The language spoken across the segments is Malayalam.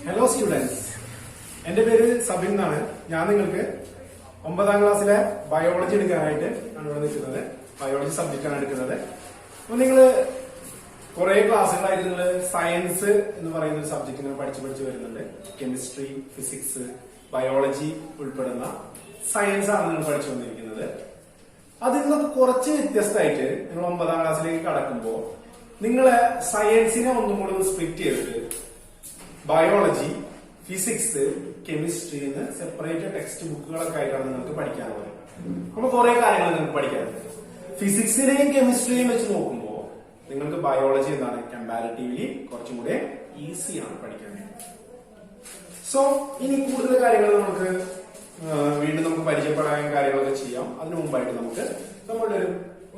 ഹലോ സ്റ്റുഡൻസ്, എന്റെ പേര് സബിൻ എന്നാണ്. ഞാൻ നിങ്ങൾക്ക് 9ാം ക്ലാസ്സിലെ ബയോളജി എടുക്കാനായിട്ട് ആണ് നിൽക്കുന്നത്. ബയോളജി സബ്ജക്റ്റ് ആണ് എടുക്കുന്നത്. അപ്പൊ നിങ്ങള് കുറെ ക്ലാസ്സുകളായിട്ട് നിങ്ങൾ സയൻസ് എന്ന് പറയുന്ന ഒരു സബ്ജക്ട് ഇങ്ങനെ പഠിച്ചു വരുന്നുണ്ട്. കെമിസ്ട്രി, ഫിസിക്സ്, ബയോളജി ഉൾപ്പെടുന്ന സയൻസ് ആണ് നിങ്ങൾ പഠിച്ചു വന്നിരിക്കുന്നത്. അതിൽ നിന്നൊക്കെ കുറച്ച് വ്യത്യസ്തമായിട്ട് നിങ്ങൾ 9ാം ക്ലാസ്സിലേക്ക് കടക്കുമ്പോൾ നിങ്ങളെ സയൻസിനെ ഒന്നും കൂടെ സ്പ്ലിറ്റ് ചെയ്തിട്ട് ബയോളജി, ഫിസിക്സ്, കെമിസ്ട്രി എന്ന് സെപ്പറേറ്റ് ടെക്സ്റ്റ് ബുക്കുകളൊക്കെ ആയിട്ടാണ് നിങ്ങൾക്ക് പഠിക്കാനുള്ളത്. അപ്പൊ കുറെ കാര്യങ്ങൾ നിങ്ങൾക്ക് പഠിക്കാനുണ്ട്. ഫിസിക്സിനെയും കെമിസ്ട്രിയെയും വെച്ച് നോക്കുമ്പോൾ നിങ്ങൾക്ക് ബയോളജി എന്താണ് കമ്പാരിറ്റീവ്ലി കുറച്ചും കൂടെ ഈസിയാണ് പഠിക്കാൻ. സോ ഇനി കൂടുതൽ കാര്യങ്ങൾ നമുക്ക് വീണ്ടും നമുക്ക് പരിചയപ്പെടാൻ കാര്യങ്ങളൊക്കെ ചെയ്യാം. അതിനു മുമ്പായിട്ട് നമുക്ക് നമ്മളുടെ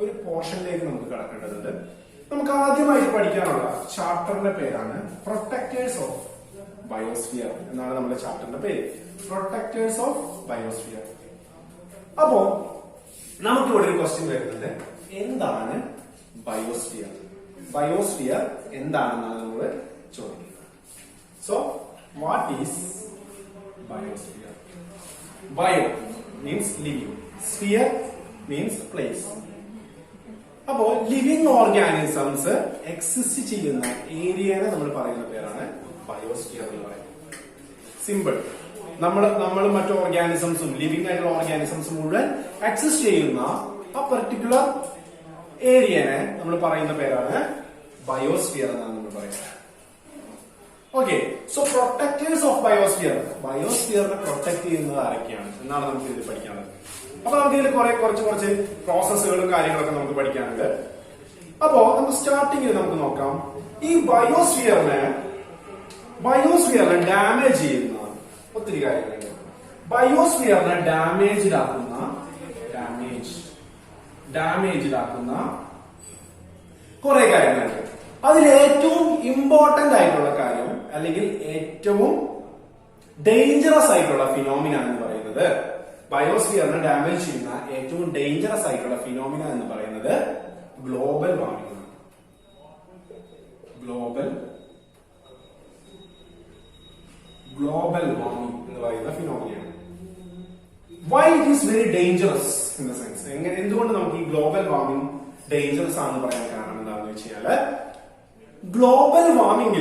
ഒരു പോർഷനിലേക്ക് നമുക്ക് കടക്കേണ്ടതുണ്ട്. നമുക്ക് ആദ്യമായിട്ട് പഠിക്കാനുള്ള ചാപ്റ്ററിന്റെ പേരാണ് പ്രൊട്ടക്ടേഴ്സ് ഓഫ് ബയോസ്ഫിയർ എന്നാണ് നമ്മുടെ ചാപ്റ്ററിന്റെ പേര്. Protectors of biosphere. അപ്പോ നമുക്കിവിടെ ഒരു ക്വസ്റ്റ്യൻ വരുന്നുണ്ട്, എന്താണ് ബയോസ്ഫിയർ? ബയോസ്ഫിയർ എന്താണെന്നാണ് നമ്മൾ ചോദിക്കുന്നത്. So what is biosphere? Bio means living, sphere means place. അപ്പോ ലിവിംഗ് ഓർഗാനിസംസ് എക്സിസ്റ്റ് ചെയ്യുന്ന ഏരിയനെ നമ്മൾ പറയുന്ന പേരാണ് ബയോസ്ഫിയർ എന്ന് പറയുന്നത്. സിമ്പിൾ. നമ്മൾ മറ്റു ഓർഗാനിസംസും ലിവിംഗ് ആയിട്ടുള്ള ഓർഗാനിസംസും മുഴുവൻ എക്സിസ്റ്റ് ചെയ്യുന്ന ആ പെർട്ടിക്കുലർ ഏരിയനെ നമ്മൾ പറയുന്ന പേരാണ് ബയോസ്ഫിയർ എന്നാണ് നമ്മൾ പറയുന്നത്. Okay, so protectors of biosphere. ബയോസ്ഫിയറിനെ പ്രൊട്ടക്ട് ചെയ്യുന്നത് ആരൊക്കെയാണ് എന്നാണ് നമുക്ക് ഇതിൽ പഠിക്കാനുള്ളത്. അപ്പൊ നമുക്ക് ഇതിൽ കുറച്ച് പ്രോസസ്സുകളും കാര്യങ്ങളൊക്കെ നമുക്ക് പഠിക്കാനുണ്ട്. അപ്പോ നമുക്ക് സ്റ്റാർട്ടിങ്ങിൽ നമുക്ക് നോക്കാം. ഈ ബയോസ്ഫിയറിനെ ഡാമേജ് ചെയ്യുന്ന ഒത്തിരി കാര്യങ്ങളുണ്ട്. ബയോസ്ഫിയറിനെ ഡാമേജിലാക്കുന്ന കുറെ കാര്യങ്ങളുണ്ട്. അതിൽ ഏറ്റവും ഇമ്പോർട്ടന്റ് ആയിട്ടുള്ള കാര്യം അല്ലെങ്കിൽ ഏറ്റവും ഡേഞ്ചറസ് ആയിട്ടുള്ള ഫിനോമിന എന്ന് പറയുന്നത്, ബയോസ്ഫിയറിനെ ഡാമേജ് ചെയ്യുന്ന ഏറ്റവും ഡേഞ്ചറസ് ആയിട്ടുള്ള ഫിനോമിന എന്ന് പറയുന്നത് ഗ്ലോബൽ വാർമിംഗ് ആണ്. ഗ്ലോബൽ വാർമിംഗ് എന്ന് പറയുന്ന ഫിനോമിനയാണ്. Why it is very dangerous in the sense, എന്തുകൊണ്ട് നമുക്ക് ഈ ഗ്ലോബൽ വാർമിംഗ് ഡേഞ്ചറസ് ആണെന്ന് പറയാൻ കാരണം എന്താണെന്ന് വെച്ചാല്, ഗ്ലോബൽ വാർമിംഗ്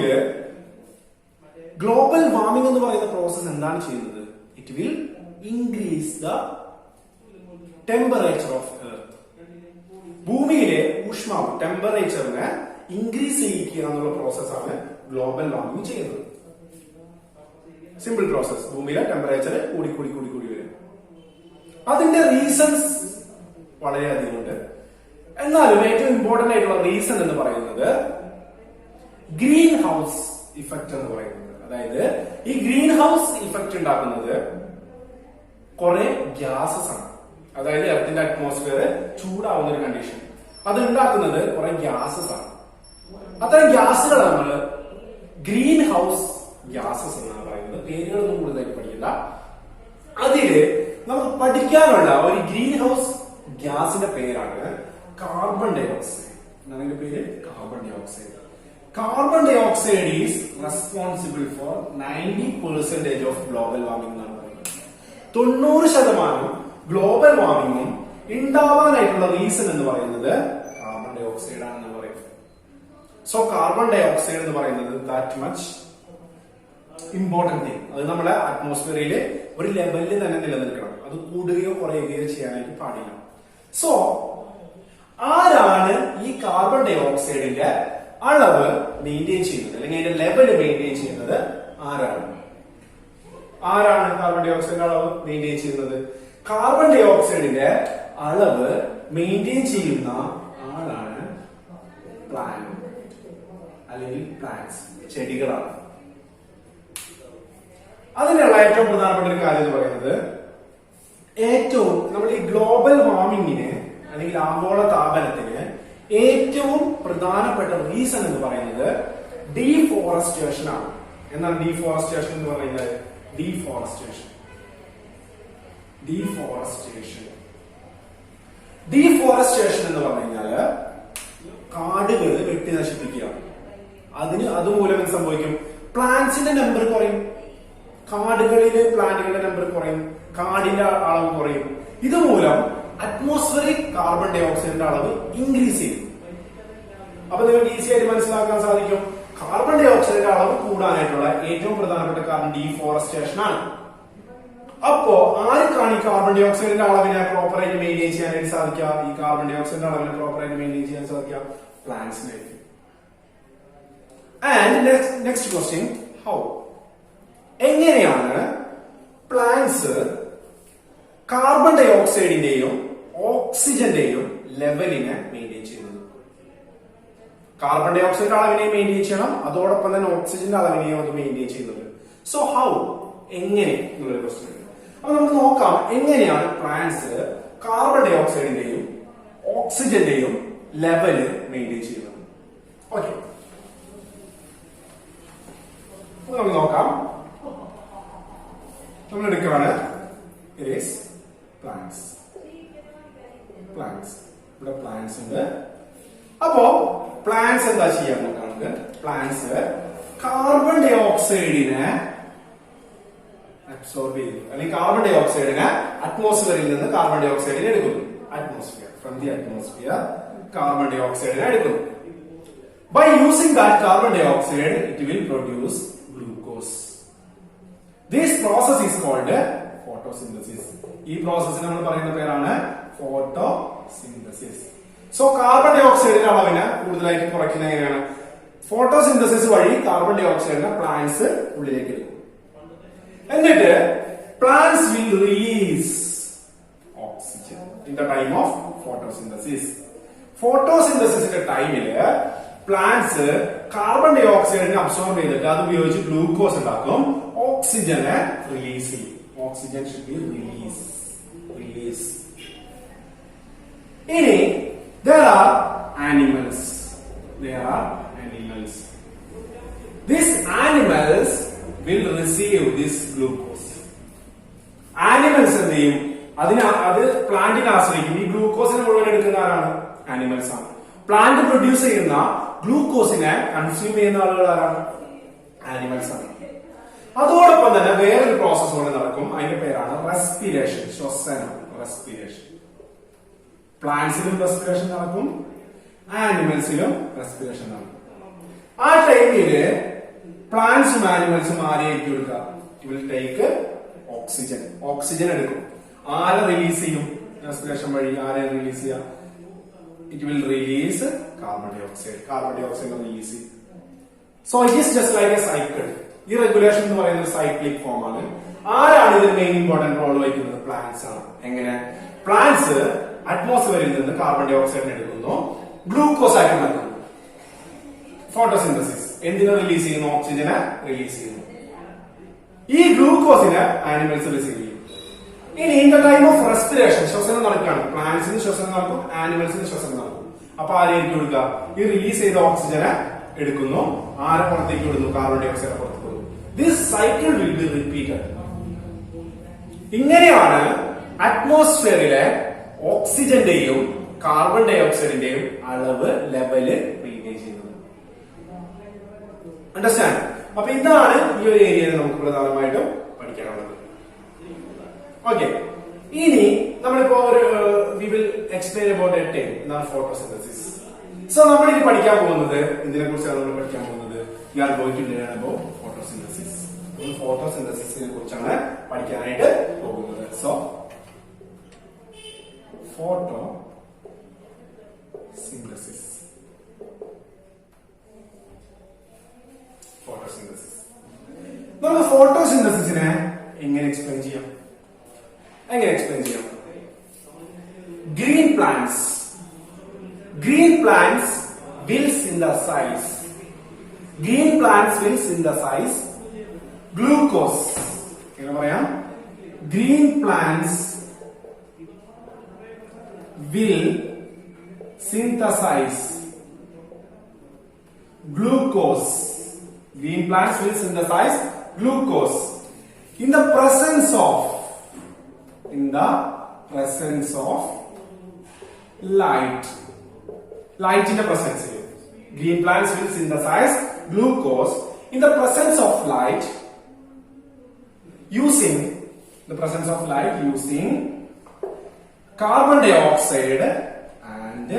എന്ന് പറയുന്ന പ്രോസസ് എന്താണ് ചെയ്യുന്നത്? It will increase the temperature of earth. ഭൂമിയിലെ ഊഷ്മാവ് ടെമ്പറേച്ചറിനെ ഇൻക്രീസ് ചെയ്യിക്കുക എന്നുള്ള പ്രോസസ്സാണ് ഗ്ലോബൽ വാർമിംഗ് ചെയ്യുന്നത്. Simple process. ഭൂമിയിലെ ടെമ്പറേച്ചർ കൂടി വരും. അതിന്റെ റീസൺസ് വളരെയധികം ഉണ്ട്. എന്നാലും ഏറ്റവും ഇമ്പോർട്ടന്റ് ആയിട്ടുള്ള റീസൺ എന്ന് പറയുന്നത് ഗ്രീൻ ഹൗസ് ഇഫക്റ്റ് എന്ന് പറയുന്നത്. അതായത് ഈ ഗ്രീൻ ഹൗസ് ഇഫക്റ്റ് ഉണ്ടാക്കുന്നത് കുറെ ഗ്യാസസ് ആണ്. അതായത് എർത്തിന്റെ അറ്റ്മോസ്ഫിയർ ചൂടാവുന്ന ഒരു കണ്ടീഷൻ, അത് ഉണ്ടാക്കുന്നത് കുറെ ഗ്യാസസ് ആണ്. അത്തരം ഗ്യാസുകൾ നമ്മൾ ഗ്രീൻ ഹൗസ് ഗ്യാസസ് എന്നാണ് പറയുന്നത്. പേരുകളൊന്നും കൂടുതലായിട്ട് പഠിക്കണ്ട. അതില് നമുക്ക് പഠിക്കാനുള്ള ഒരു ഗ്രീൻ ഹൗസ് ഗ്യാസിന്റെ പേരാണ് കാർബൺ ഡൈ ഓക്സൈഡ്. എന്താണ് അതിന്റെ പേര്? Carbon dioxide. Carbon dioxide is responsible for 90% of global warming എന്നാണ് പറയുന്നത്. 90% ഗ്ലോബൽ വാർമിംഗും ഉണ്ടാവാനായിട്ടുള്ള റീസൺ എന്ന് പറയുന്നത് കാർബൺ ഡൈ ഓക്സൈഡ് ആണെന്ന് പറയുന്നത്. സോ കാർബൺ ഡൈ ഓക്സൈഡ് എന്ന് പറയുന്നത് ദാറ്റ് മച്ച് ഇമ്പോർട്ടന്റ് തിങ്. അത് നമ്മുടെ അറ്റ്മോസ്ഫിയറിൽ ഒരു ലെവലിൽ തന്നെ നിലനിൽക്കണം. അത് കൂടുകയോ കുറയുകയോ ചെയ്യാനായിട്ട് പാടില്ല. സോ ആരാണ് ഈ കാർബൺ ഡൈ ഓക്സൈഡിന്റെ അളവ് മെയിൻറ്റെയിൻ ചെയ്യുന്നത് അല്ലെങ്കിൽ അതിന്റെ ലെവൽ മെയിൻറ്റെയിൻ ചെയ്യുന്നത്? ആരാണ് കാർബൺ ഡൈ ഓക്സൈഡിന്റെ അളവ് മെയിൻറ്റെയിൻ ചെയ്യുന്നത്? കാർബൺ ഡൈ ഓക്സൈഡിന്റെ അളവ് മെയിൻറ്റെയിൻ ചെയ്യുന്ന ആളാണ് പ്ലാന്റ് അല്ലെങ്കിൽ പ്ലാന്റ്സ്, ചെടികളാണ്. അതിനുള്ള ഏറ്റവും പ്രധാനപ്പെട്ട ഒരു കാര്യം എന്ന് പറയുന്നത്, നമ്മൾ ഈ ഗ്ലോബൽ വാർമിങ്ങിന് അല്ലെങ്കിൽ ആഗോള താപനത്തിന് ഏറ്റവും പ്രധാനപ്പെട്ട റീസൺ എന്ന് പറയുന്നത് ഡീഫോറസ്റ്റേഷൻ ആണ്. എന്താണ് ഡീഫോറസ്റ്റേഷൻ എന്ന് പറയുന്നത്? ഡീഫോറസ്റ്റേഷൻ എന്ന് പറഞ്ഞു കഴിഞ്ഞാല് കാടുകൾ വെട്ടി നശിപ്പിക്കുക. അതുമൂലം എന്ത് സംഭവിക്കും? പ്ലാന്റ്സിന്റെ നമ്പർ കുറയും, കാടുകളിലെ പ്ലാന്റുകളുടെ നമ്പർ കുറയും, കാടിന്റെ അളവ് കുറയും. ഇതുമൂലം അറ്റ്മോസ്ഫിയറിക് കാർബൺ ഡൈ ഓക്സൈഡിന്റെ അളവ് ഇൻക്രീസ് ചെയ്യും. അപ്പൊ നിങ്ങൾക്ക് ഈസി ആയിട്ട് മനസ്സിലാക്കാൻ സാധിക്കും, കാർബൺ ഡൈ ഓക്സൈഡിന്റെ അളവ് കൂടാനായിട്ടുള്ള ഏറ്റവും പ്രധാനപ്പെട്ട കാരണം ഡീഫോറസ്റ്റേഷൻ ആണ്. അപ്പോ ആർക്കാണ് ഈ കാർബൺ ഡൈ ഓക്സൈഡിന്റെ അളവിനെ പ്രോപ്പറായിട്ട് മെയിൻറ്റെയിൻ ചെയ്യാനായിട്ട് സാധിക്കുക? ഈ കാർബൺ ഡൈ ഓക്സൈഡിന്റെ അളവിനെ പ്രോപ്പറായിട്ട് മെയിൻറ്റെയിൻ ചെയ്യാൻ സാധിക്കുക പ്ലാന്റ്സിനായിരിക്കും. And next question, how? എങ്ങനെയാണ് പ്ലാന്റ്സ് കാർബൺ ഡൈ ഓക്സൈഡിന്റെയും ഓക്സിജന്റെയും ലെവലിനെ മെയിൻറ്റെയിൻ ചെയ്യുന്നത്? കാർബൺ ഡൈ ഓക്സൈഡ് അളവിനെ മെയിൻറ്റെയിൻ ചെയ്യണം, അതോടൊപ്പം തന്നെ ഓക്സിജന്റെ അളവിനെയും അത് മെയിൻറ്റെയിൻ ചെയ്യുന്നത്. So how? എങ്ങനെ എന്നുള്ളൊരു ക്വസ്റ്റ്യൻ. അപ്പൊ നമുക്ക് നോക്കാം എങ്ങനെയാണ് പ്ലാന്റ്സ് കാർബൺ ഡൈ ഓക്സൈഡിന്റെയും ഓക്സിജന്റെയും ലെവല് മെയിൻറ്റെയിൻ ചെയ്യുന്നത്. ഓക്കെ, നമുക്ക് നോക്കാം. നമ്മൾ എടുക്കുകയാണ് പ്ലാന്റ്സ്. ഇവിടെ പ്ലാന്റ്സ് ഉണ്ട്. അപ്പോ പ്ലാന്റ്സ് എന്താ ചെയ്യാൻ നോക്കാം? പ്ലാന്റ്സ് കാർബൺ ഡൈ ഓക്സൈഡിനെ അബ്സോർബ് ചെയ്യുന്നു, അല്ലെങ്കിൽ കാർബൺ ഡൈ ഓക്സൈഡിനെ അറ്റ്മോസ്ഫിയറിൽ നിന്ന് കാർബൺ ഡൈ ഓക്സൈഡിനെ എടുക്കുന്നു. ഫ്രം ദി അറ്റ്മോസ്ഫിയർ കാർബൺ ഡൈ ഓക്സൈഡിനെ എടുക്കുന്നു. By using that carbon dioxide it will produce glucose. This process is called photosynthesis. ഈ പ്രോസസ്സിന് നമ്മൾ പറയുന്ന പേരാണ് ഫോട്ടോസിന്തസിസ്. സോ കാർബൺ ഡൈ ഓക്സൈഡിന്റെ അളവിനെ കൂടുതലായിട്ട് കുറയ്ക്കുന്നത് എങ്ങനെയാണ്? ഫോട്ടോസിന്തസിസ് വഴി കാർബൺ ഡൈ ഓക്സൈഡിനെ പ്ലാന്റ്സ് ഉള്ളിലേക്ക് എടുക്കും. എന്നിട്ട് plants will release oxygen in the time of photosynthesis. ഫോട്ടോസിന്തസിസിന്റെ ടൈമില് പ്ലാന്റ്സ് കാർബൺ ഡൈ ഓക്സൈഡിനെ അബ്സോർബ് ചെയ്തിട്ട് അത് ഉപയോഗിച്ച് ഗ്ലൂക്കോസ് ഉണ്ടാക്കും, ഓക്സിജനെ റിലീസ് ചെയ്യും. Oxygen should be release. ഇനി there are animals. These animals will receive this glucose. Animals എന്ത് ചെയ്യും? അത് പ്ലാന്റിനെ ആശ്രയിക്കും. ഈ ഗ്ലൂക്കോസിനെ മുഴുവൻ എടുക്കുന്ന ആരാണ്? ആനിമൽസ് ആണ്. പ്ലാന്റ് പ്രൊഡ്യൂസ് ചെയ്യുന്ന ഗ്ലൂക്കോസിനെ കൺസ്യൂം ചെയ്യുന്ന ആളുകൾ ആരാണ്? ആനിമൽസ് ആണ്. അതോടൊപ്പം തന്നെ വേറൊരു പ്രോസസ് കൂടെ നടക്കും, അതിന്റെ പേരാണ് റെസ്പിറേഷൻ, ശ്വസനം. റെസ്പിറേഷൻ പ്ലാന്റ്സിലും റെസ്പിറേഷൻ നടക്കും, ആനിമൽസിലും റെസ്പിറേഷൻ നടക്കും. ആ ടൈമില് പ്ലാന്റ്സും ആനിമൽസും ആരെയായിരിക്കും എടുക്കുക? It will take oxygen. Oxygen എടുക്കും. ആരെ റിലീസ് ചെയ്യും? റെസ്പിറേഷൻ വഴി ആരെ റിലീസ് ചെയ്യാം? It will release carbon dioxide. Carbon dioxide release ചെയ്യും. So it is just like a cycle. ഈ റെഗുലേഷൻ എന്ന് പറയുന്നത് സൈക്ലിക് ഫോം ആണ്. ആരാണ് ഇതിൽ മെയിൻ ഇമ്പോർട്ടന്റ് റോൾ വഹിക്കുന്നത്? പ്ലാന്റ്സ് ആണ്. എങ്ങനെ? പ്ലാന്റ്സ് അറ്റ്മോസ്ഫിയറിൽ നിന്ന് കാർബൺ ഡൈ ഓക്സൈഡിനെ എടുക്കുന്നു, ഗ്ലൂക്കോസ് ആക്കി മാറ്റുന്നു. ഫോട്ടോസിന്തസിസ് എന്തിനെ റിലീസ് ചെയ്യുന്നു? ഓക്സിജനെ റിലീസ് ചെയ്യുന്നു. ഈ ഗ്ലൂക്കോസിനെ ആനിമൽസ് റിസീവ് ചെയ്യും. ഇനി in the time of respiration ശ്വസനം നടക്കുകയാണ്. പ്ലാന്റ്സിന് ശ്വസനം നടക്കും, ആനിമൽസിന് ശ്വസനം നടക്കും. അപ്പൊ ആരെയായിരിക്കും കൊടുക്കുക? ഈ റിലീസ് ചെയ്ത ഓക്സിജനെ എടുക്കുന്നു, ആരെ പുറത്തേക്ക് വിടുന്നു? കാർബൺ ഡൈ ഓക്സൈഡ് പുറത്തേക്ക് വിടുന്നു. This cycle will be repeated. ഇങ്ങനെയാണ് അറ്റ്മോസ്ഫിയറിലെ ഓക്സിജന്റെയും കാർബൺ ഡൈ ഓക്സൈഡിന്റെയും അളവ് ലെവല് മെയിൻറ്റെയിൻ ചെയ്യുന്നത്. അണ്ടർസ്റ്റാൻഡ്? അപ്പൊ ഇതാണ് ഈ ഒരു ഏരിയയിൽ നമുക്ക് പ്രധാനമായിട്ടും പഠിക്കാനുള്ളത്. ഓക്കെ, ഇനി നമ്മളിപ്പോ ഒരു we will explain about a time എന്നാണ് ഫോട്ടോസിന്തസിസ്. സോ നമ്മൾ ഇനി പഠിക്കാൻ പോകുന്നത് എന്തിനെ കുറിച്ചാണ്? നമ്മൾ പഠിക്കാൻ പോകുന്നത് we are going to learn about photosynthesis. ഫോട്ടോസിന്തസിസിനെ കുറിച്ചാണ് പഠിക്കാനായിട്ട് പോകുന്നത്. So photosynthesis. നമുക്ക് ഫോട്ടോസിന്തസിസിനെ എങ്ങനെ എക്സ്പ്ലെയിൻ ചെയ്യാം? Green plants will synthesize glucose. എങ്ങനെ പറയാം? Green plants will synthesize glucose. Green plants will synthesize glucose in the presence of light. Light in the presence. Green plants will synthesize glucose in the presence of light using carbon dioxide and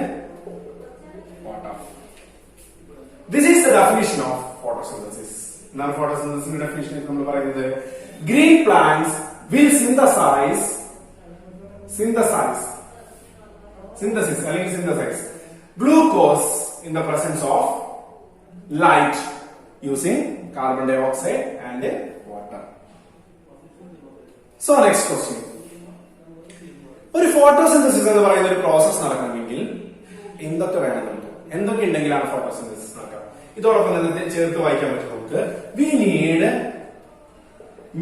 water. This is the definition of photosynthesis. Now photosynthesis definition is നമ്മൾ പറയുന്നത് green plants will synthesize glucose in the presence of light using carbon dioxide and water. So next question. ഒരു ഫോട്ടോസിന്തസിസ് എന്ന് പറയുന്ന ഒരു പ്രോസസ് നടക്കണമെങ്കിൽ എന്തൊക്കെ വേണം നമുക്ക്? എന്തൊക്കെ ഉണ്ടെങ്കിലാണ് ഫോട്ടോസിന്തസിസ് നടക്കുക? ഇതോടൊപ്പം തന്നെ ചേർത്ത് വായിക്കാൻ പറ്റും നമുക്ക്. വി നീഡ്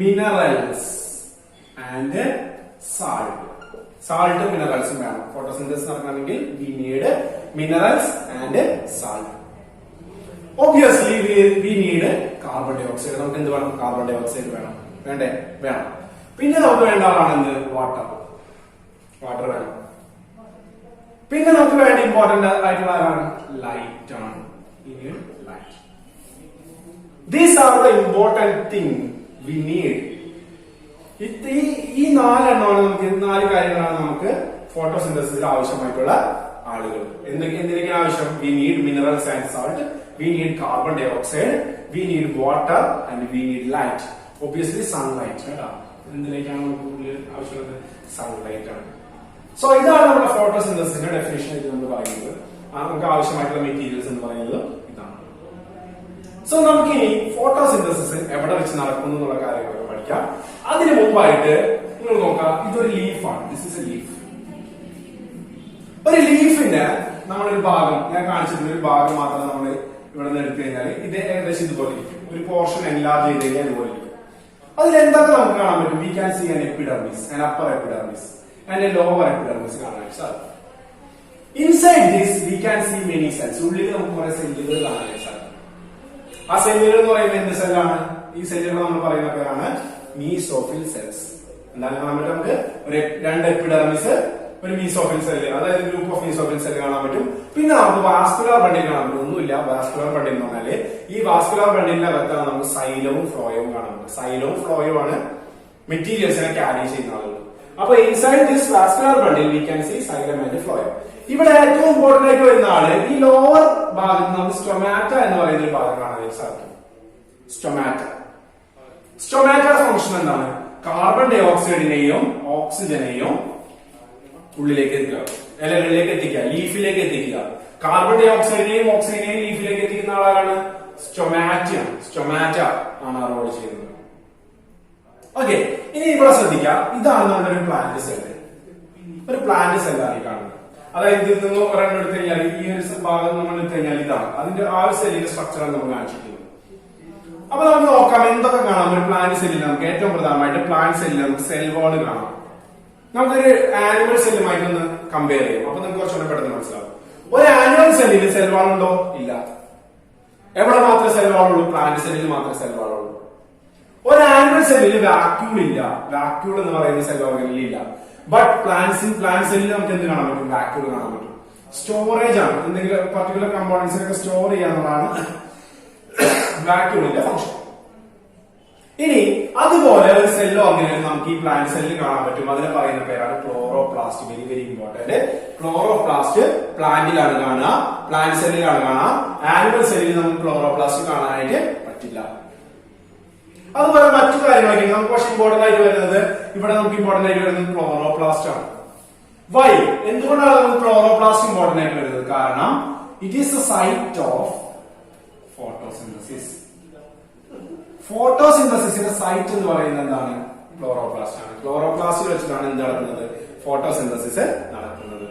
മിനറൽസ് ആൻഡ് സാൾട്ടും മിനറൽസും വേണം. ഫോട്ടോസിന്തസിസ് നടക്കണമെങ്കിൽ we need minerals and salt. Obviously we need carbon dioxide. നമുക്ക് എന്ത് വേണം? കാർബൺ ഡൈ ഓക്സൈഡ് വേണം. വേണ്ടേ? വേണം. പിന്നെ നമുക്ക് വേണ്ട ആളാണ് എന്ത്? വാട്ടർ വേണം. പിന്നെ നമുക്ക് വേണ്ട ഇമ്പോർട്ടന്റ് ആയിട്ടുള്ള ആരാണ്? ലൈറ്റ് ആണ്. Light. These are the important thing we need. ഈ നാലെണ്ണമാണ് നമുക്ക്, 4 കാര്യങ്ങളാണ് നമുക്ക് ഫോട്ടോസിന്തസിസിൽ ആവശ്യമായിട്ടുള്ള ആളുകൾ. എന്തിനൊക്കെയാണ് ആവശ്യം? We need minerals and salt, we need carbon dioxide, we need water and we need light. Obviously sunlight. കേട്ടോ, എന്തിലേക്കാണ് നമുക്ക് കൂടുതൽ ആവശ്യമുള്ളത്? സൺലൈറ്റ് ആണ്. സോ ഇതാണ് നമ്മുടെ ഫോട്ടോസിന്തസിന്റെ ഡെഫിനേഷൻ. ഇത് നമ്മൾ പറയുന്നത് നമുക്ക് ആവശ്യമായിട്ടുള്ള മെറ്റീരിയൽസ് എന്ന് പറയുന്നത് ഇതാണ്. സോ നമുക്ക് ഇനി ഫോട്ടോസിന്തസിസ് എവിടെ വെച്ച് നടക്കുന്നു എന്നുള്ള കാര്യങ്ങളൊക്കെ പഠിക്കാം. അതിനു മുമ്പായിട്ട് നിങ്ങൾ നോക്കാം, ഇതൊരു ലീഫാണ്. This is a leaf. ഒരു ലീഫിന്റെ നമ്മളൊരു ഭാഗം ഞാൻ കാണിച്ചിട്ടുള്ള ഒരു ഭാഗം മാത്രം നമ്മൾ ഇവിടെ നിന്ന് എടുത്തു കഴിഞ്ഞാൽ ഇത് ഏകദേശം ഇതുപോലെ ഇരിക്കും. ഒരു പോർഷൻ എൻലാർജ് ചെയ്ത് കഴിഞ്ഞാൽ ഇതുപോലെ ഇരിക്കും. അതിൽ എന്തൊക്കെ നമുക്ക് കാണാൻ പറ്റും? We can see an epidermis, an upper epidermis and A lower epidermis കാണാനായിട്ട് സാധിക്കും. Inside this we can see many cells. ഉള്ളിൽ നമുക്ക് കുറെ സെല്ലുകൾ കാണാനായിട്ട് സാധിക്കും. ആ സെല്ലുകൾ എന്ന് പറയുന്നത് എന്ത് സെല്ലാണ്? ഈ സെല്ലുകൾ നമ്മൾ പറയുന്ന പേരാണ് മീസോഫിൽ സെൽസ്. എന്താണ് കാണാൻ പറ്റും? നമുക്ക് ഒരു 2 എപ്പിഡെർമിസ്, ഒരു മീസോഫിൽ സെല്ല്, അതായത് ഗ്രൂപ്പ് ഓഫ് മീസോഫിൽ സെല്ല് കാണാൻ പറ്റും. പിന്നെ നമുക്ക് വാസ്കുലർ ബണ്ടിൽ കാണാൻ പറ്റും. ഒന്നുമില്ല, വാസ്കുലർ ബണ്ടിൽ എന്ന് പറഞ്ഞാല് ഈ വാസ്കുലർ ബണ്ടിലിന്റെ അകത്താണ് നമുക്ക് സൈലവും ഫ്ലോയും കാണാൻ പറ്റും. സൈലവും ഫ്ലോയും ആണ് മെറ്റീരിയൽസിനെ ക്യാരി ചെയ്യുന്ന ആളുകൾ. അപ്പൊ inside this vascular bundle we can see xylem and phloem. ഇവിടെ ഏറ്റവും ഇമ്പോർട്ടന്റ് ആയിട്ട് വരുന്ന ആള് ഈ ലോവർ ഭാഗത്ത് നമുക്ക് സ്റ്റൊമാറ്റ എന്ന് പറയുന്ന ഒരു ഭാഗം കാണാനായിട്ട് സാധിക്കും. സ്റ്റൊമാറ്റയുടെ ഫംഗ്ഷൻ എന്താണ്? കാർബൺ ഡൈ ഓക്സൈഡിനെയും ഓക്സിജനെയും ഉള്ളിലേക്ക് എത്തിക്കുക, ഇലകളിലേക്ക് എത്തിക്കുക, ലീഫിലേക്ക് എത്തിക്കുക. കാർബൺ ഡൈ ഓക്സൈഡിനെയും ഓക്സിജനെയും ലീഫിലേക്ക് എത്തിക്കുന്ന ആളാണ് സ്റ്റൊമാറ്റ ആണ് ആ റോൾ ചെയ്യുന്നത്. ഓക്കെ, ഇനി ഇവിടെ ശ്രദ്ധിക്കാം. ഇതാണ് നമ്മുടെ ഒരു പ്ലാന്റ് സെല്ല്. ഒരു പ്ലാന്റ് സെല്ലാണ് ഈ കാണുന്നത്. അതായത് ഇതിൽ നിന്ന് ഒരെണ്ണം എടുത്തു കഴിഞ്ഞാൽ ഈ ഒരു ഭാഗം നമ്മൾ എടുത്തു കഴിഞ്ഞാൽ ഇതാണ് അതിന്റെ ആ ഒരു സെല്ലിന്റെ സ്ട്രക്ചറാണ് നമ്മൾ കാണിച്ചിട്ടുള്ളത്. അപ്പൊ നമുക്ക് നോക്കാം എന്തൊക്കെ കാണാം ഒരു പ്ലാന്റ് സെല്ലിൽ. നമുക്ക് ഏറ്റവും പ്രധാനമായിട്ട് പ്ലാന്റ് സെല്ലിൽ നമുക്ക് സെൽ വാൾ കാണാം. നമുക്കൊരു ആനിമൽ സെല്ലുമായിട്ടൊന്ന് കമ്പയർ ചെയ്യാം. അപ്പൊ നമുക്ക് കുറച്ചുകൂടെ പെട്ടെന്ന് മനസ്സിലാവും. ഒരു ആനിമൽ സെല്ലിൽ സെൽ വാൾ ഉണ്ടോ? ഇല്ല. എവിടെ മാത്രമേ സെൽ വാൾ ഉള്ളൂ? പ്ലാന്റ് സെല്ലിൽ മാത്രമേ സെൽ വാൾ ഉള്ളൂ. ഒരു ആനിമൽ സെല്ലിൽ വാക്യൂൾ ഇല്ല. വാക്യൂൾ എന്ന് പറയുന്ന സെൽ ഓർഗനിൽ ഇല്ല. ബട്ട് പ്ലാന്റ് സെല്ലിൽ നമുക്ക് എന്ത് കാണാൻ പറ്റും? വാക്യൂൾ കാണാൻ പറ്റും. സ്റ്റോറേജ് ആണ്. എന്തെങ്കിലും പർട്ടിക്കുലർ കമ്പോണൻസിനൊക്കെ സ്റ്റോർ ചെയ്യാന്നുള്ളതാണ് വാക്യൂളിന്റെ ഫംഗ്ഷൻ. ഇനി അതുപോലെ ഒരു സെൽ ഓർഗനിൽ നമുക്ക് ഈ പ്ലാന്റ് സെല്ലിൽ കാണാൻ പറ്റും. അതിനെ പറയുന്ന പേരാണ് chloroplast. Very very important. Chloroplast പ്ലാന്റിലാണ് കാണുക, പ്ലാന്റ് സെല്ലിലാണ് കാണുക. ആനിമൽ സെല്ലിൽ നമുക്ക് ക്ലോറോപ്ലാസ്റ്റ് കാണാനായിട്ട് പറ്റില്ല. അതുപോലെ മറ്റു കാര്യങ്ങളൊക്കെ നമുക്ക് പക്ഷെ ഇമ്പോർട്ടന്റ് ആയിട്ട് വരുന്നത് ഇവിടെ നമുക്ക് ഇമ്പോർട്ടന്റ് ആയിട്ട് വരുന്നത് ക്ലോറോപ്ലാസ്റ്റ് ആണ്. വൈ? എന്തുകൊണ്ടാണ് നമുക്ക് ക്ലോറോപ്ലാസ്റ്റ് ഇമ്പോർട്ടന്റ് ആയിട്ട് വരുന്നത്? കാരണം it is the site of photosynthesis. ഫോട്ടോസിന്തസിന്റെ സൈറ്റ് എന്ന് പറയുന്നത് എന്താണ്? ക്ലോറോപ്ലാസ്റ്റ് ആണ്. ക്ലോറോപ്ലാസ്റ്റിൽ വെച്ചിട്ടാണ് എന്ത് നടക്കുന്നത്? ഫോട്ടോസിന്തസിസ് നടക്കുന്നത്.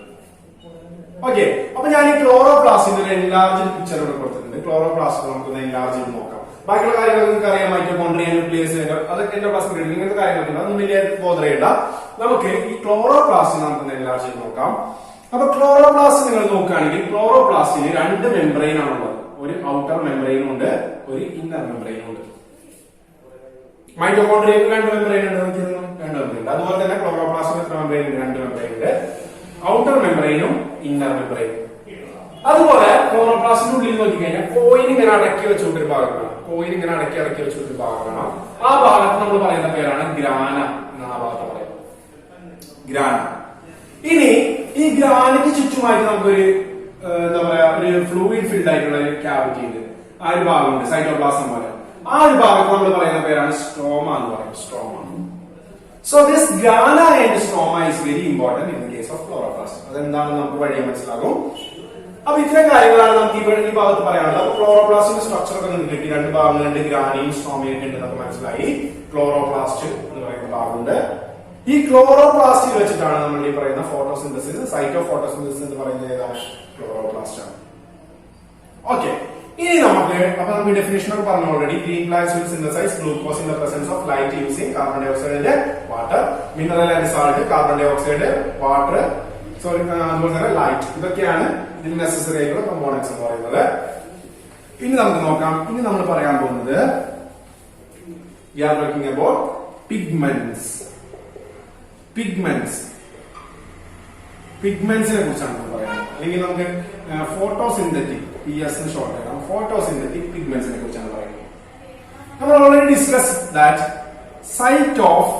ഓക്കെ, അപ്പൊ ഞാൻ ഈ ക്ലോറോപ്ലാസ്റ്റിന്റെ ഒരു എൻലാർജ് പിക്ചർ ഇവിടെ കൊടുത്തിട്ടുണ്ട്. ക്ലോറോപ്ലാസ്റ്റ് നമുക്കൊന്ന് എൻലാർജ് ചെയ്ത് നോക്കാം. ബാക്കിയുള്ള കാര്യങ്ങൾ നിങ്ങൾക്ക് അറിയാം. മൈറ്റോകോൺട്രിയ, ന്യൂക്ലിയസ്, അതൊക്കെ എന്റെ ക്ലാസ് ഇങ്ങനത്തെ കാര്യങ്ങളൊക്കെ അതൊന്നും വലിയ ബോധർ ചെയ്യണ്ട. നമുക്ക് ഈ ക്ലോറോപ്ലാസ്റ്റ് നമുക്കൊന്ന് എൻലാർജ് ചെയ്ത് നോക്കാം. അപ്പൊ ക്ലോറോപ്ലാസ്റ്റ് നിങ്ങൾ നോക്കുകയാണെങ്കിൽ ക്ലോറോപ്ലാസ്റ്റിന് 2 മെംബ്രെയിൻ ആണുള്ളത്. ഒരു ഔട്ടർ മെംബ്രെയിനും ഉണ്ട്, ഒരു ഇന്നർ മെംബ്രെയിനും ഉണ്ട്. മൈറ്റോകോൺട്രിയക്ക് 2 മെംബ്രെയിൻ ഉണ്ട്, 2 മെംബ്രെയിൻ ഉണ്ട്. അതുപോലെ തന്നെ ക്ലോറോപ്ലാസ്റ്റിന് എത്ര മെംബ്രെയിൻ ഉണ്ട്? 2 മെംബ്രെയിൻ ഉണ്ട്. ഔട്ടർ മെംബ്രെയിനും ഇന്നർ മെംബ്രെയിനും. അതുപോലെ ക്ലോറോപ്ലാസ്റ്റിന്റെ ഉള്ളിൽ നോക്കിക്കഴിഞ്ഞാൽ കോയിൻ ഇങ്ങനെ അടക്കി വെച്ചുകൊണ്ടൊരു ഭാഗം കാണാം. കോയിൻ ഇങ്ങനെ അടക്കി വെച്ചുകൊണ്ടൊരു ഭാഗം കാണാം. ആ ഭാഗത്ത് നമ്മൾ പറയുന്ന പേരാണ് ഗ്രാന എന്നാണ് ആ ഭാഗത്ത് പറയുന്നത്, ഗ്രാന. ഇനി ഈ ഗ്രാനയ്ക്ക് ചുറ്റുമായിട്ട് നമുക്കൊരു എന്താ പറയാ ഒരു ഫ്ലൂയിഡ് ഫിൽഡ് ആയിട്ടുള്ള ഒരു ക്യാവിറ്റി ഉണ്ട്. ആ ഒരു ഭാഗമുണ്ട് സൈറ്റോപ്ലാസം പോലെ. ആ ഒരു ഭാഗത്ത് നമ്മൾ പറയുന്ന പേരാണ് സ്ട്രോമ എന്ന് പറയുന്നത്, stroma. So this grana and stroma is very important in the case of chloroplast. അതെന്താണെന്ന് നമുക്ക് വഴിയെ മനസ്സിലാകും. അപ്പൊ ഇത്രയും കാര്യങ്ങളാണ് നമുക്ക് ഈ ഭാഗത്ത് പറയാനുള്ളത്. അപ്പൊ ക്ലോറോപ്ലാസ്റ്റിന്റെ സ്ട്രക്ചർ ഒക്കെ നിങ്ങൾക്ക് കിട്ടി. രണ്ട് ഭാഗങ്ങളുണ്ട്, ഗ്രാനയും സ്ട്രോമയും ഉണ്ട് എന്നൊക്കെ മനസ്സിലായി. ക്ലോറോപ്ലാസ്റ്റ് എന്ന് പറയുന്ന ഭാഗമുണ്ട്. ഈ ക്ലോറോപ്ലാസ്റ്റിൽ വെച്ചിട്ടാണ് നമ്മൾ ഈ പറയുന്ന ഫോട്ടോസിന്തസിസ്, സൈറ്റോ ഫോട്ടോസിന്തസിസ് എന്ന് പറയുന്നത് ഏതാണ്? ക്ലോറോപ്ലാസ്റ്റ് ആണ്. ഓക്കെ, ഇനി നമുക്ക് നമുക്ക് ഡെഫിനേഷൻ ഒക്കെ പറഞ്ഞു already. Green plants will synthesize glucose in the presence of light using carbon dioxide water, mineral and salt, carbon dioxide, water, അതുപോലെ തന്നെ ലൈറ്റ്. ഇതൊക്കെയാണ് ഇതിന് നെസസറി ആയിട്ടുള്ള കമ്പോണൻസ് എന്ന് പറയുന്നത്. ഇനി നമുക്ക് നോക്കാം. ഇനി നമ്മൾ പറയാൻ പോകുന്നത് we are talking about pigments. പിഗ്മെന്റ്സിനെ കുറിച്ചാണ് നമ്മൾ പറയുന്നത്. അല്ലെങ്കിൽ നമുക്ക് ഫോട്ടോസിന്തറ്റിക്, PS എന്ന് ഷോർട്ട് ആക്കാം, ഫോട്ടോസിന്തറ്റിക് പിഗ്മെന്റ്സിനെ കുറിച്ചാണ് പറയുന്നത്. നമ്മൾ already discuss that site of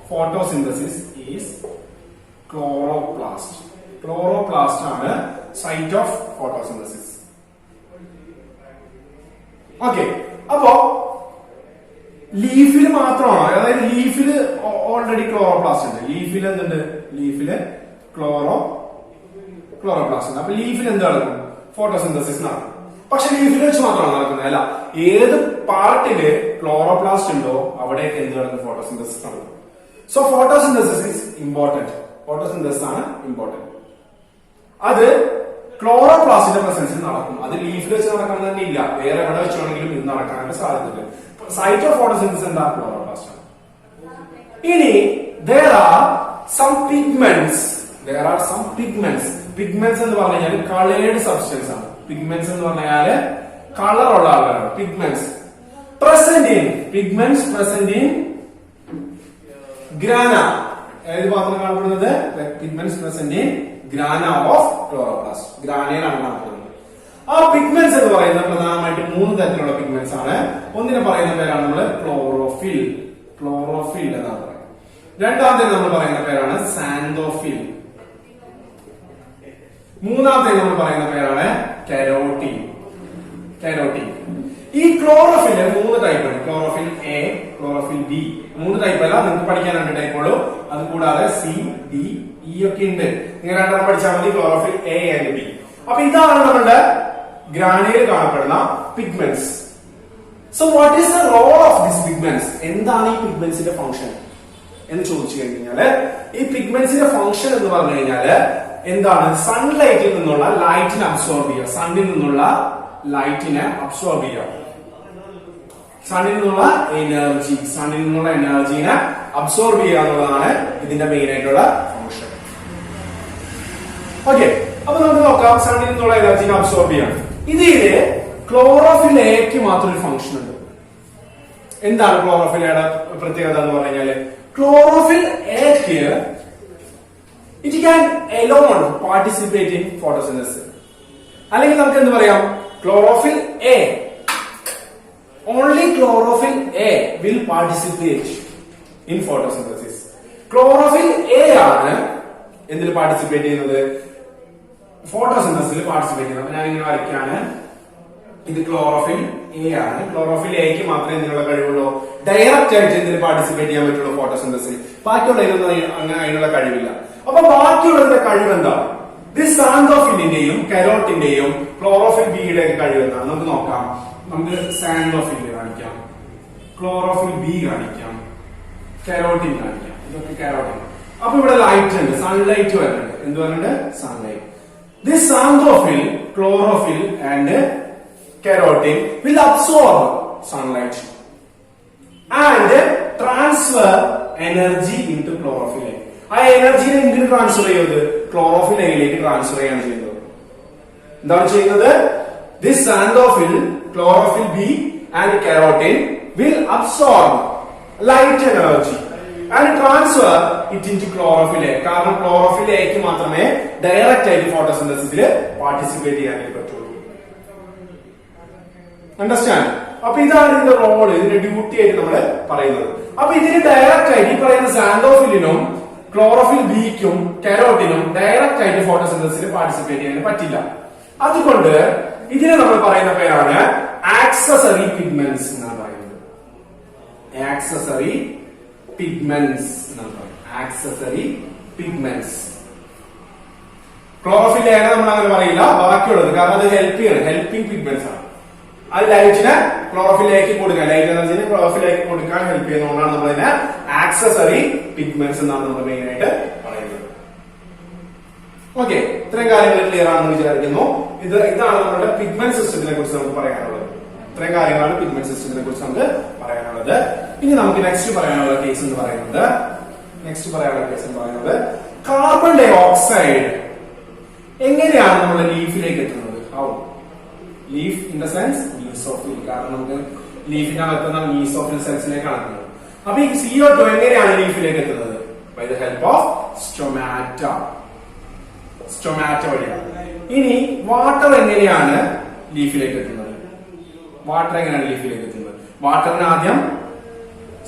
photosynthesis is chloroplast. Chloroplast ആണ് സൈറ്റ് ഓഫ് ഫോട്ടോസിന്തസിസ്. ഓക്കെ, അപ്പോ ലീഫിൽ മാത്രമാണ്, അതായത് ലീഫില് ഓൾറെഡി ക്ലോറോപ്ലാസ്റ്റ് ഉണ്ട്. ലീഫിൽ എന്തുണ്ട്? ലീഫില് ക്ലോറോപ്ലാസ്റ്റ് ഉണ്ട്. അപ്പൊ ലീഫിൽ എന്ത് നടക്കും? ഫോട്ടോസിന്തസിസ് നടക്കും. പക്ഷെ ലീഫിൽ വെച്ച് മാത്രമാണ് നടക്കുന്നത്, അല്ല, ഏത് പാർട്ടില് ക്ലോറോപ്ലാസ്റ്റ് ഉണ്ടോ അവിടെയൊക്കെ എന്ത് നടക്കും? ഫോട്ടോസിന്തസിസ് നടക്കും. So photosynthesis is important. Photosynthesis ആണ് ഇമ്പോർട്ടന്റ്. അത് ക്ലോറോപ്ലാസ്റ്റിന്റെ പ്രസൻസിൽ നടക്കും. അത് ലീഫിൽ വെച്ച് നടക്കാൻ തന്നെ ഇല്ല, വേറെ എവിടെ വെച്ചാണെങ്കിലും ഇത് നടക്കാനായിട്ട് സാധ്യതയുണ്ട്. സൈറ്റ് ഓഫ് ഫോട്ടോസിന്തസിസ് എന്താ? ക്ലോറോപ്ലാസ്റ്റ് ആണ്. ഇനി there are some pigments. Pigments എന്ന് പറഞ്ഞു കഴിഞ്ഞാൽ കളേർഡ് സബ്സ്റ്റൻസ് ആണ്. പിഗ്മെന്റ്സ് എന്ന് പറഞ്ഞാല് കളർ ഉള്ള ആളുകളാണ് പിഗ്മെന്റ്സ്. Present in grana. ഏത് ഭാഗത്താണ് കാണപ്പെടുന്നത്? Pigments present in grana of chloroplast. ഗ്രാനയിലാണ് കാണപ്പെടുന്നത്. ആ പിഗ്മെന്റ്സ് എന്ന് പറയുന്നത് പ്രധാനമായിട്ട് 3 തരത്തിലുള്ള പിഗ്മെന്റ്സ് ആണ്. ഒന്നിനെ പറയുന്ന പേരാണ് നമ്മൾ ക്ലോറോഫിൽ എന്നാണ് പറയുന്നത്. രണ്ടാമത്തെ നമ്മൾ പറയുന്ന പേരാണ് സാന്തോഫിൽ. മൂന്നാമത്തെ നമ്മൾ പറയുന്ന പേരാണ് കെരോട്ടിൻ. ഈ ക്ലോറോഫില് 3 ടൈപ്പ് ഉണ്ട്. Chlorophyll A, chlorophyll B. 3 type അല്ല, നിങ്ങൾക്ക് പഠിക്കാൻ 2 ടൈപ്പ് ഉള്ളൂ. അത് കൂടാതെ സി, ഡി, ഇ ഒക്കെ ഉണ്ട്. നിങ്ങൾ 2 പഠിച്ചാൽ മതി, ക്ലോറോഫിൽ എ ആൻഡ് ബി. അപ്പൊ ഇതാണ് നമ്മുടെ ഗ്രാനയിൽ കാണപ്പെടുന്ന pigments. So what is the role of this pigments? എന്താണ് ഈ പിഗ്മെന്റ്സിന്റെ ഫംഗ്ഷൻ എന്ന് ചോദിച്ചു കഴിഞ്ഞാല്, ഈ പിഗ്മെന്റ്സിന്റെ ഫംഗ്ഷൻ എന്ന് പറഞ്ഞു കഴിഞ്ഞാല് എന്താണ്? സൺലൈറ്റിൽ നിന്നുള്ള ലൈറ്റിനെ അബ്സോർബ് ചെയ്യുക. സണ്ണിൽ നിന്നുള്ള ലൈറ്റിനെ അബ്സോർബ് ചെയ്യുക. സണ്ണിൽ നിന്നുള്ള എനർജീനെ അബ്സോർബ് ചെയ്യുക എന്നുള്ളതാണ് ഇതിന്റെ മെയിൻ ആയിട്ടുള്ള ഫംഗ്ഷൻ. ഓക്കെ, അപ്പൊ നമുക്ക് നോക്കാം. സണ്ണിൽ നിന്നുള്ള എനർജീനെ അബ്സോർബ് ചെയ്യാം. ഇതില് ക്ലോറോഫിൽ എക്ക് മാത്രം ഒരു ഫംഗ്ഷൻ ഉണ്ട്. എന്താണ് ക്ലോറോഫിൽ എയുടെ പ്രത്യേകത എന്ന് പറഞ്ഞു കഴിഞ്ഞാല്, ക്ലോറോഫിൽ എക്ക് it can alone participate in photosynthesis. അല്ലെങ്കിൽ നമുക്ക് എന്ത് പറയാം? Chlorophyll A, only chlorophyll A will participate in photosynthesis. Chlorophyll A ആണ് എന്തിൽ പാർട്ടിസിപ്പേറ്റ് ചെയ്യുന്നത്? ഫോട്ടോസിന്തസിസിൽ പാർട്ടിസിപ്പേറ്റ് ചെയ്യുന്നത്. അപ്പൊ ഞാൻ ഇങ്ങനെ വരയ്ക്കാണ്. ഇത് ക്ലോറോഫിൽ എ ആണ്. ക്ലോറോഫിൽ എക്ക് മാത്രമേ ഇതിനുള്ള കഴിവുള്ളൂ. ഡയറക്റ്റ് ആയിട്ട് ഇതിൽ പാർട്ടിസിപ്പേറ്റ് ചെയ്യാൻ പറ്റുള്ളൂ ഫോട്ടോസിന്തസിൽ. ബാക്കിയുള്ളതിനൊന്നും അങ്ങനെ അതിനുള്ള കഴിവില്ല. അപ്പൊ ബാക്കിയുള്ളതിന്റെ കഴിവ് എന്താണ്? ദിസ് സാന്തോഫിലിന്റെയും കെരോട്ടിന്റെയും ക്ലോറോഫിൽ ബിയുടെ കഴിവ് എന്താണ്? നമുക്ക് നോക്കാം. നമുക്ക് സാന്തോഫിൽ കാണിക്കാം, ക്ലോറോഫിൽ ബി കാണിക്കാം, കെരോട്ടിൻ കാണിക്കാം. ഇതൊക്കെ കെരോട്ടിൻ. അപ്പൊ ഇവിടെ ലൈറ്റ് ഉണ്ട്, സൺലൈറ്റ് വരുന്നുണ്ട്. എന്ത് വരുന്നുണ്ട്? Sunlight. This xanthophyll, chlorophyll and keratin will absorb sunlight and transfer energy into chlorophyll A. ആ എനർജിനെ എന്തിന് ട്രാൻസ്ഫർ ചെയ്യുന്നത്? ക്ലോറോഫിൽ എയിലേക്ക് ട്രാൻസ്ഫർ ചെയ്യാണ് ചെയ്യുന്നത്. എന്താണ് ചെയ്യുന്നത്? This xanthophyll, chlorophyll B and carotene will absorb light energy and transfer it into chlorophyll A. കാരണം ക്ലോറോഫിൽ എക്ക് മാത്രമേ ഡയറക്റ്റ് ആയിട്ട് ഫോട്ടോസിന്തസിസിൽ പാർട്ടിസിപ്പേറ്റ് ചെയ്യാനായിട്ട് പറ്റുള്ളൂ. അണ്ടർസ്റ്റാൻഡ്? അപ്പൊ ഇതാണ് ഇതിന്റെ റോള്, ഇതിന്റെ ഡ്യൂട്ടി ആയിട്ട് നമ്മൾ പറയുന്നത്. അപ്പൊ ഇതിന് ഡയറക്റ്റ് ആയിട്ട് ഈ പറയുന്ന സാന്തോഫിലിനും ക്ലോറോഫിൽ ബിക്കും കരോട്ടിനും ഡയറക്റ്റ് ആയിട്ട് ഫോട്ടോസിന്തസിസിൽ പാർട്ടിസിപ്പേറ്റ് ചെയ്യാൻ പറ്റില്ല. അതുകൊണ്ട് ഇതിനെ നമ്മൾ പറയുന്ന പേരാണ് ആക്സസറി പിഗ്മെന്റ്സ് എന്നാണ് പറയുന്നത്. ആക്സസറി പിഗ്മെന്റ്സ് എന്നാണ് പറയുന്നത്. Accessory pigments. ക്ലോറോഫിൽ എ നമ്മൾ അങ്ങനെ പറയില്ല, ബാക്കിയുള്ളത്, കാരണം അത് ഹെൽപ്പിംഗ് പിഗ്മെന്റ്സ് ആണ്. അത് ലൈറ്റിനെ ക്ലോറോഫിൽ എക്ക് കൊടുക്കാൻ, ലൈറ്റ് എനർജിനെ ക്ലോറോഫിൽ എക്ക് കൊടുക്കാൻ ഹെൽപ്പ് ചെയ്യുന്നതുകൊണ്ടാണ് നമ്മൾ ഇതിനെ ആക്സസറി പിഗ്മെന്റ്സ് എന്നാണ് നമ്മൾ മെയിൻ ആയിട്ട് പറയുന്നത്. ഓക്കെ, ഇത്രയും കാര്യങ്ങൾ ക്ലിയർ ആണെന്ന് വിചാരിക്കുന്നു. ഇതാണ് നമ്മുടെ പിഗ്മെന്റ് സിസ്റ്റത്തിനെ കുറിച്ച് നമുക്ക് പറയാനുള്ളത്. ഇത്രയും കാര്യങ്ങളാണ് പിഗ്മെന്റ് സിസ്റ്റത്തിനെ കുറിച്ച് നമുക്ക് പറയാനുള്ളത്. ഇനി നമുക്ക് നെക്സ്റ്റ് പറയാനുള്ള കേസ് എന്ന് പറയുന്നത് കാർബൺ ഡൈ ഓക്സൈഡ് എങ്ങനെയാണ് നമ്മുടെ ലീഫിലേക്ക് എത്തുന്നത്? How? Leaf in the sense mesophyll, കാരണം നമുക്ക് ലീഫിന്റെ അകത്തുന്ന മീസോഫിൽ സെൽസിലേക്കാണ് എത്തുന്നത്. അപ്പൊ ഈ CO2 എങ്ങനെയാണ് ലീഫിലേക്ക് എത്തുന്നത്? By the help of stomata വഴിയാണ്. ഇനി വാട്ടർ എങ്ങനെയാണ് ലീഫിലേക്ക് എത്തുന്നത്? വാട്ടറിന് ആദ്യം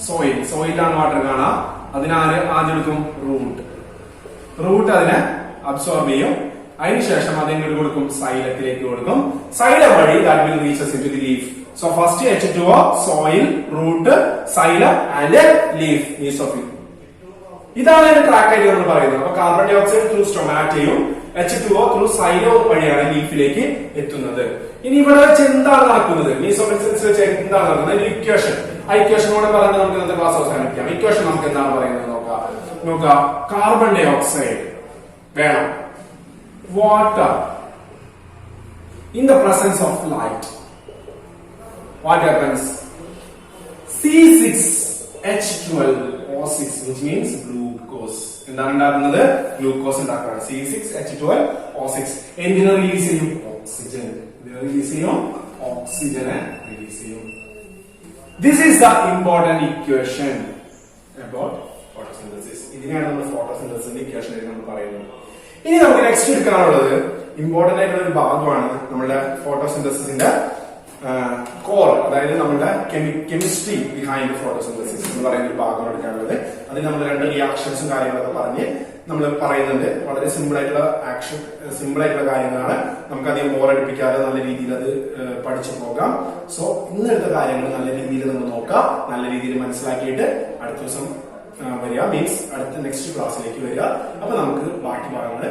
സോയിലാണ് വാട്ടർ കാണാം. ആദ്യം എടുക്കും റൂട്ട് അതിനെ അബ്സോർബ് ചെയ്യും. അതിനുശേഷം അതിന് കൊടുക്കും സൈലത്തിലേക്ക് കൊടുക്കും. സൈലം വഴി that will reaches into the leaf. So first H2O, soil, root, xylem and leaf, mesophyll. ഇതാണ് അതിന്റെ ട്രാക്ക് ആയിട്ട് നമ്മൾ പറയുന്നത്. അപ്പൊ കാർബൺ ഡൈ ഓക്സൈഡ് ത്രൂ സ്റ്റൊമാറ്റയും H2O ത്രൂ സൈലവും വഴിയാണ് ലീഫിലേക്ക് എത്തുന്നത്. ഇനി ഇവിടെ വെച്ച് എന്താണ് നടക്കുന്നത്? മീസോഫിൽസ് വെച്ച് എന്താണ് നടക്കുന്നത്? ഇക്വേഷൻ. ആ ഇക്വേഷനോട് പറഞ്ഞ് നമുക്ക് ഇന്നത്തെ ക്ലാസ് അവസാനിപ്പിക്കാം. ഇക്വേഷൻ നമുക്ക് എന്താണ് പറയുന്നത് നോക്കാം. കാർബൺ ഡൈ ഓക്സൈഡ് വേണം, water in the presence of light. What happens? C6H12O6, which means glucose. എന്താണ് ഉണ്ടാക്കുന്നത്? ഗ്ലൂക്കോസ് ഉണ്ടാക്കുകയാണ്. C6H12O6 എന്തിനെ റിലീസ് ചെയ്യും? ഓക്സിജനെ റിലീസ് ചെയ്യും. This is the important equation about photosynthesis. ഇതിനെയാണ് നമ്മൾ ഫോട്ടോസിന്തസിന്റെ ഇക്വേഷൻ നമ്മൾ പറയുന്നത്. ഇനി നമുക്ക് നെക്സ്റ്റ് എടുക്കാനുള്ളത് ഇമ്പോർട്ടന്റ് ആയിട്ടുള്ള ഒരു ഭാഗമാണ് നമ്മുടെ ഫോട്ടോസിന്തസിന്റെ കോർ, അതായത് നമ്മുടെ കെമിസ്ട്രി ബിഹൈൻഡ് ഫോട്ടോസിന്തസിസ് എന്ന് പറയുന്ന ഒരു ഭാഗമാണ് എടുക്കാനുള്ളത്. അതിൽ നമ്മൾ 2 റിയാക്ഷൻസും കാര്യങ്ങളൊക്കെ പറഞ്ഞ് നമ്മൾ പറയുന്നുണ്ട്. വളരെ സിമ്പിൾ ആയിട്ടുള്ള കാര്യങ്ങളാണ്. നമുക്ക് അധികം ബോറടിപ്പിക്കാതെ നല്ല രീതിയിൽ അത് പഠിച്ചു പോകാം. സോ ഇന്നെടുത്ത കാര്യങ്ങൾ നല്ല രീതിയിൽ നമ്മൾ നോക്കാം, നല്ല രീതിയിൽ മനസ്സിലാക്കിയിട്ട് അടുത്ത ദിവസം വരിക, മീൻസ് അടുത്ത നെക്സ്റ്റ് ക്ലാസ്സിലേക്ക് വരിക. അപ്പൊ നമുക്ക് ബാക്കി ഭാഗങ്ങൾ